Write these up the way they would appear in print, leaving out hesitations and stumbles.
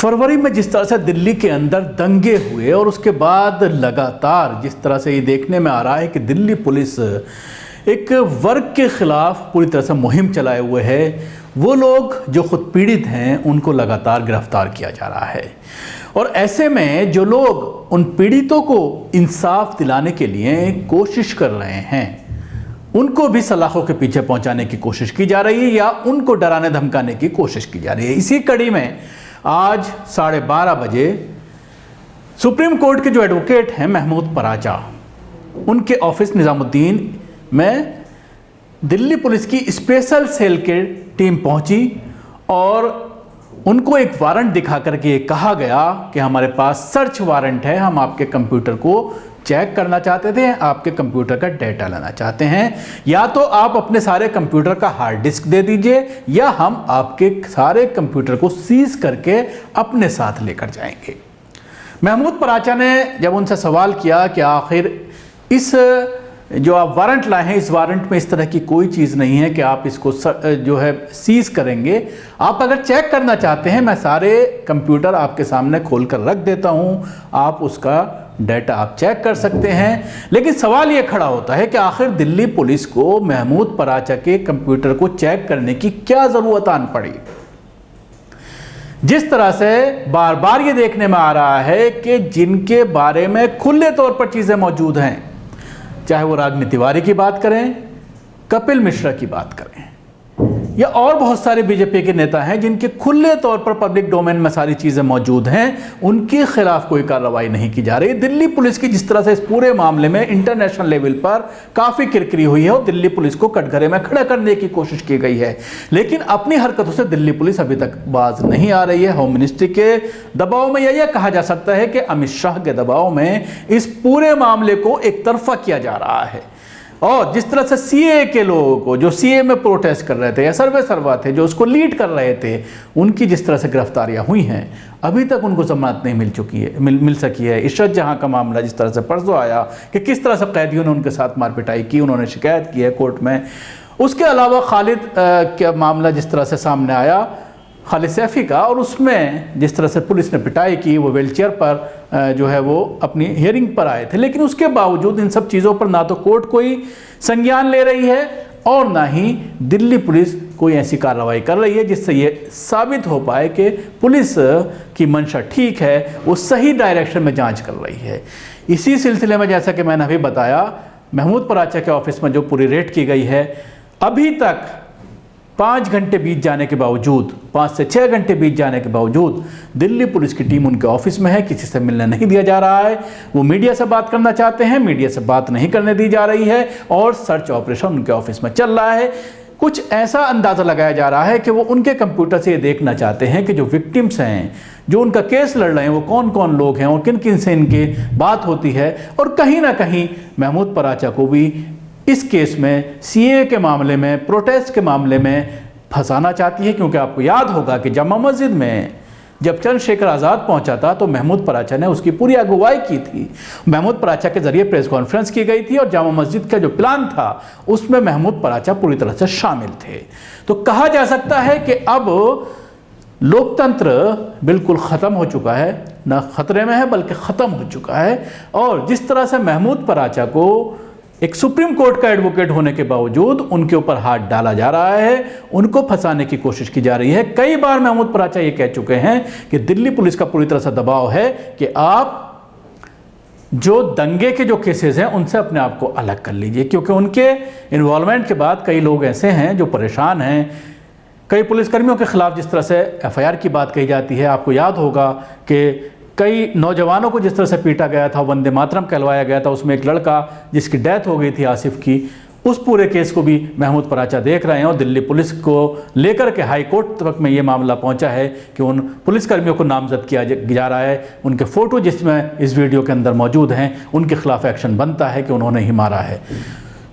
फरवरी में जिस तरह से दिल्ली के अंदर दंगे हुए और उसके बाद लगातार जिस तरह से ये देखने में आ रहा है कि दिल्ली पुलिस एक वर्ग के खिलाफ पूरी तरह से मुहिम चलाए हुए है, वो लोग जो खुद पीड़ित हैं उनको लगातार गिरफ्तार किया जा रहा है। और ऐसे में जो लोग उन पीड़ितों को इंसाफ दिलाने के लिए कोशिश कर रहे हैं उनको भी सलाखों के पीछे पहुंचाने की कोशिश की जा रही है या उनको डराने धमकाने की कोशिश की जा रही है। इसी कड़ी में आज 12:30 बजे सुप्रीम कोर्ट के जो एडवोकेट हैं महमूद पराचा, उनके ऑफिस निज़ामुद्दीन में दिल्ली पुलिस की स्पेशल सेल की टीम पहुंची और उनको एक वारंट दिखा करके कहा गया कि हमारे पास सर्च वारंट है, हम आपके कंप्यूटर को चेक करना चाहते थे, आपके कंप्यूटर का डेटा लेना चाहते हैं, या तो आप अपने सारे कंप्यूटर का हार्ड डिस्क दे दीजिए या हम आपके सारे कंप्यूटर को सीज करके अपने साथ लेकर जाएंगे। महमूद पराचा ने जब उनसे सवाल किया कि आखिर इस जो आप वारंट लाए हैं, इस वारंट में इस तरह की कोई चीज़ नहीं है कि आप इसको जो है सीज करेंगे, आप अगर चेक करना चाहते हैं मैं सारे कंप्यूटर आपके सामने खोल कर रख देता हूं, आप उसका डेटा आप चेक कर सकते हैं। लेकिन सवाल ये खड़ा होता है कि आखिर दिल्ली पुलिस को महमूद पराचा के कंप्यूटर को चेक करने की क्या ज़रूरत आन पड़ी। जिस तरह से बार बार ये देखने में आ रहा है कि जिनके बारे में खुले तौर पर चीज़ें मौजूद हैं, चाहे वो रागिनी तिवारी की बात करें, कपिल मिश्रा की बात करें या और बहुत सारे बीजेपी के नेता हैं जिनके खुले तौर पर पब्लिक डोमेन में सारी चीज़ें मौजूद हैं, उनके खिलाफ कोई कार्रवाई नहीं की जा रही। दिल्ली पुलिस की जिस तरह से इस पूरे मामले में इंटरनेशनल लेवल पर काफ़ी किरकिरी हुई है और दिल्ली पुलिस को कटघरे में खड़ा करने की कोशिश की गई है, लेकिन अपनी हरकतों से दिल्ली पुलिस अभी तक बाज नहीं आ रही है। होम मिनिस्ट्री के दबाव में यह कहा जा सकता है कि अमित शाह के दबाव में इस पूरे मामले को एक तरफा किया जा रहा है। और जिस तरह से सीए के लोगों को, जो सीए में प्रोटेस्ट कर रहे थे या सर्वे थे, जो उसको लीड कर रहे थे, उनकी जिस तरह से गिरफ्तारियां हुई हैं, अभी तक उनको जमानत नहीं मिल सकी है। इशरत जहां का मामला जिस तरह से परसों आया कि किस तरह से कैदियों ने उनके साथ मारपिटाई की, उन्होंने शिकायत की है कोर्ट में। उसके अलावा खालिद का मामला जिस तरह से सामने आया, खालिद सैफी का, और उसमें जिस तरह से पुलिस ने पिटाई की, वो व्हीलचेयर पर जो है वो अपनी हियरिंग पर आए थे, लेकिन उसके बावजूद इन सब चीज़ों पर ना तो कोर्ट कोई संज्ञान ले रही है और ना ही दिल्ली पुलिस कोई ऐसी कार्रवाई कर रही है जिससे ये साबित हो पाए कि पुलिस की मंशा ठीक है, वो सही डायरेक्शन में जांच कर रही है। इसी सिलसिले में जैसा कि मैंने अभी बताया, महमूद पराचा के ऑफिस में जो पूरी रेड की गई है, अभी तक 5 घंटे बीत जाने के बावजूद, 5 से 6 घंटे बीत जाने के बावजूद दिल्ली पुलिस की टीम उनके ऑफिस में है, किसी से मिलने नहीं दिया जा रहा है। वो मीडिया से बात करना चाहते हैं, मीडिया से बात नहीं करने दी जा रही है और सर्च ऑपरेशन उनके ऑफिस में चल रहा है। कुछ ऐसा अंदाज़ा लगाया जा रहा है कि वो उनके कंप्यूटर से ये देखना चाहते हैं कि जो विक्टिम्स हैं, जो उनका केस लड़ रहे हैं, वो कौन कौन लोग हैं और किन किन से इनकी बात होती है। और कहीं ना कहीं महमूद पराचा को भी इस केस में, सीए के मामले में, प्रोटेस्ट के मामले में फंसाना चाहती है, क्योंकि आपको याद होगा कि जामा मस्जिद में जब चंद्रशेखर आज़ाद पहुंचा था तो महमूद पराचा ने उसकी पूरी अगुवाई की थी। महमूद पराचा के जरिए प्रेस कॉन्फ्रेंस की गई थी और जामा मस्जिद का जो प्लान था उसमें महमूद पराचा पूरी तरह से शामिल थे। तो कहा जा सकता है कि अब लोकतंत्र बिल्कुल ख़त्म हो चुका है, न खतरे में है बल्कि ख़त्म हो चुका है। और जिस तरह से महमूद पराचा को एक सुप्रीम कोर्ट का एडवोकेट होने के बावजूद उनके ऊपर हाथ डाला जा रहा है, उनको फंसाने की कोशिश की जा रही है। कई बार महमूद पराचा ये कह चुके हैं कि दिल्ली पुलिस का पूरी तरह से दबाव है कि आप जो दंगे के जो केसेस हैं उनसे अपने आप को अलग कर लीजिए, क्योंकि उनके इन्वॉल्वमेंट के बाद कई लोग ऐसे हैं जो परेशान हैं। कई पुलिसकर्मियों के खिलाफ जिस तरह से एफआईआर की बात कही जाती है, आपको याद होगा कि कई नौजवानों को जिस तरह से पीटा गया था, वंदे मातरम कहलवाया गया था, उसमें एक लड़का जिसकी डेथ हो गई थी आसिफ की, उस पूरे केस को भी महमूद पराचा देख रहे हैं। और दिल्ली पुलिस को लेकर के हाई कोर्ट तक में ये मामला पहुंचा है कि उन पुलिसकर्मियों को नामजद किया जा रहा है। उनके फ़ोटो जिसमें इस वीडियो के अंदर मौजूद हैं, उनके खिलाफ एक्शन बनता है कि उन्होंने ही मारा है।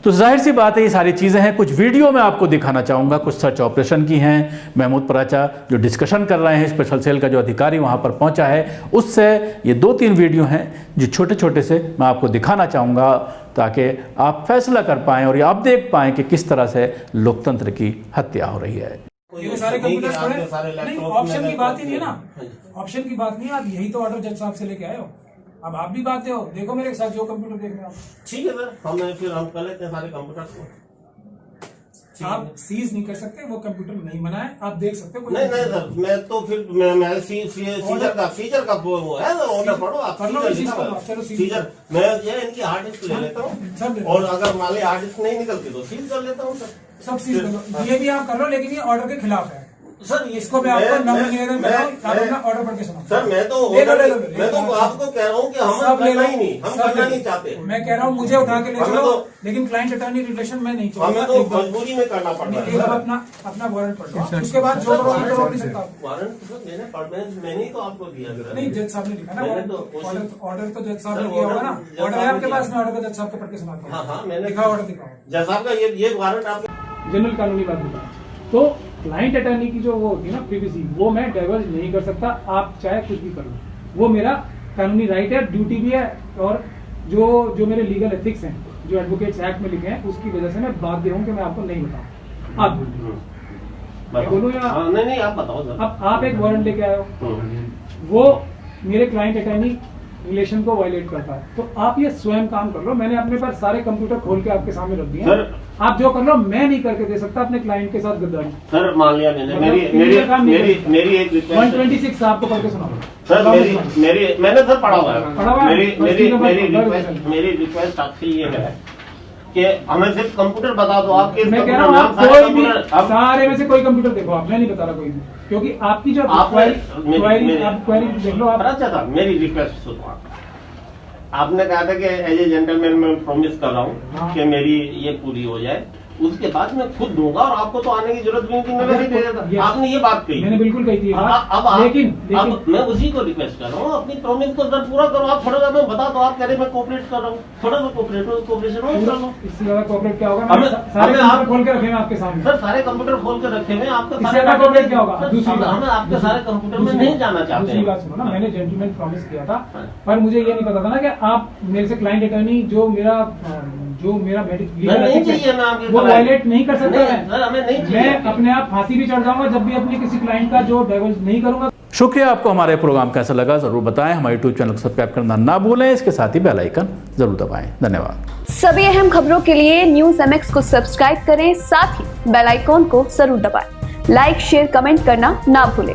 तो जाहिर सी बात है ये सारी चीज़ें हैं। कुछ वीडियो मैं आपको दिखाना चाहूँगा, कुछ सर्च ऑपरेशन की हैं। महमूद पराचा जो डिस्कशन कर रहे हैं, स्पेशल सेल का जो अधिकारी वहाँ पर पहुँचा है, उससे ये 2-3 वीडियो हैं जो छोटे छोटे से मैं आपको दिखाना चाहूँगा, ताकि आप फैसला कर पाएँ और ये आप देख पाएँ कि किस तरह से लोकतंत्र की हत्या हो रही है। ये सारे कंप्यूटर पड़े नहीं, ऑप्शन की बात ही नहीं है ना, ऑप्शन की बात नहीं है। आप यही तो ऑर्डर जज साहब से लेके आए हो, अब आप भी बात हो, देखो मेरे साथ जो कंप्यूटर देख रहे हो। ठीक है सर, फिर हम कर लेते हैं सारे कंप्यूटर को। आप सीज नहीं कर सकते, वो कंप्यूटर नहीं बना है, आप देख सकते हो। नहीं सर, मैं तो फिर मैं सीजर का वो है ऑर्डर पढ़ो आप। चलो सीजर मैं ये इनकी हार्ड डिस्क ले लेता हूँ, और अगर मान ली हार्ड डिस्क नहीं निकलती तो सीज कर लेता हूँ सर। सब सीज कर लो, ये भी आप कर लो, लेकिन ये ऑर्डर के खिलाफ है सर। इसको मैं आपको निवेदन कर रहा हूँ, आप अपना ऑर्डर पढ़ के सुनाओ सर। मैं तो आपको कह रहा हूँ कि हम करना ही नहीं, हम करना नहीं चाहते। मैं कह रहा हूँ मुझे उठा के ले चलो, लेकिन क्लाइंट अटॉर्नी रिलेशन में नहीं हमें तो मजबूरी में करना पड़ रहा है। अपना वारंट पढ़ लो, उसके बाद जो करो नहीं सकता। वारंट मैंने ही तो आपको दिया सर। नहीं, जज साहब ने लिखा ना ऑर्डर, तो जज साहब ने दिया होगा ना। ऑर्डर है आपके पास, मैं ऑर्डर को जज साहब को पढ़ के सुनाता हूँ। हाँ, मैंने दिखाओ ऑर्डर, दिखाओ जज साहब का ये वारंट आपके जनरल कानूनी बात बता। तो क्लाइंट अटॉर्नी की जो वो होती है ना प्रीवियसी, वो मैं डाइवर्ज नहीं कर सकता, आप चाहे कुछ भी कर लो, वो मेरा कानूनी राइट है, ड्यूटी भी है। और जो मेरे लीगल एथिक्स हैं, जो एडवोकेट्स एक्ट में लिखे हैं, उसकी वजह से मैं बाध्य हूँ कि मैं आपको नहीं बताऊँ। आप बोलो या नहीं, आप बताओ सर। अब आप एक वारंट लेके आए हो, वो मेरे क्लाइंट अटॉर्नी रिलेशन को वायलेट करता है, तो आप ये स्वयं काम कर लो। मैंने अपने पास सारे कंप्यूटर खोल के आपके सामने रख दिए हैं, आप जो कर लो, मैं नहीं करके दे सकता अपने क्लाइंट के साथ गद्दारी। सर मान लिया मैंने, मेरी एक 126 आपको पढ़ के सुनाऊंगा सर। मैंने सर पढ़ा हुआ है। मेरी रिक्वेस्ट आपसे ये है कि हमें सिर्फ कंप्यूटर बता दो। आपके मैं कह रहा हूँ आप कोई भी सारे में से कोई कंप्यूटर देखो, आप, मैं नहीं बता रहा कोई भी, क्योंकि आपकी जो क्वेरी देख लो आप। अच्छा था, मेरी रिक्वेस्ट सुनो। आपने कहा था कि एज ए जेंटलमैन मैं प्रॉमिस कर रहा हूँ कि मेरी ये पूरी हो जाए, उसके बाद मैं खुद दूंगा, और आपको तो आने की जरूरत भी नहीं थी, मैं वैसे ही दे देता। आपने ये बात कही, मैंने बिल्कुल कही थी। अब मैं उसी को रिक्वेस्ट कर रहा हूँ, अपनी प्रॉमिस को सर पूरा करो। आप थोड़ा सा मैं बता दो, आप कह रहे मैं कोऑपरेट कर रहा हूँ, थोड़ा सा कोऑपरेशन हो। इससे ज्यादा कोऑपरेट क्या होगा? सारे आप खोल के रखे आपके सामने सर, सारे कंप्यूटर खोल के रखे हुए आपके। कोऑपरेट क्या होगा? दूसरी बात, हमें आपके सारे कंप्यूटर में नहीं जाना चाहते। दूसरी बात सुनो ना, मैंने जेंटलमैन प्रॉमिस किया था, पर मुझे ये नहीं पता था ना कि आप मेरे से क्लाइंट अटॉर्नी जो मेरा वो वायलेट नहीं कर सकता। मैं अपने आप फांसी भी चढ़ जाऊंगा जब भी अपने किसी क्लाइंट का जो डाइवर्स नहीं करूंगा। शुक्रिया। आपको हमारे प्रोग्राम कैसा लगा जरूर बताएं, हमारे यूट्यूब चैनल को सब्सक्राइब करना ना भूलें, इसके साथ ही बेल आइकन जरूर दबाएं। धन्यवाद। सभी अहम खबरों के लिए न्यूज़ MX को सब्सक्राइब करें, साथ ही बेल आइकॉन को जरूर दबाएं। लाइक, शेयर, कमेंट करना ना भूलें।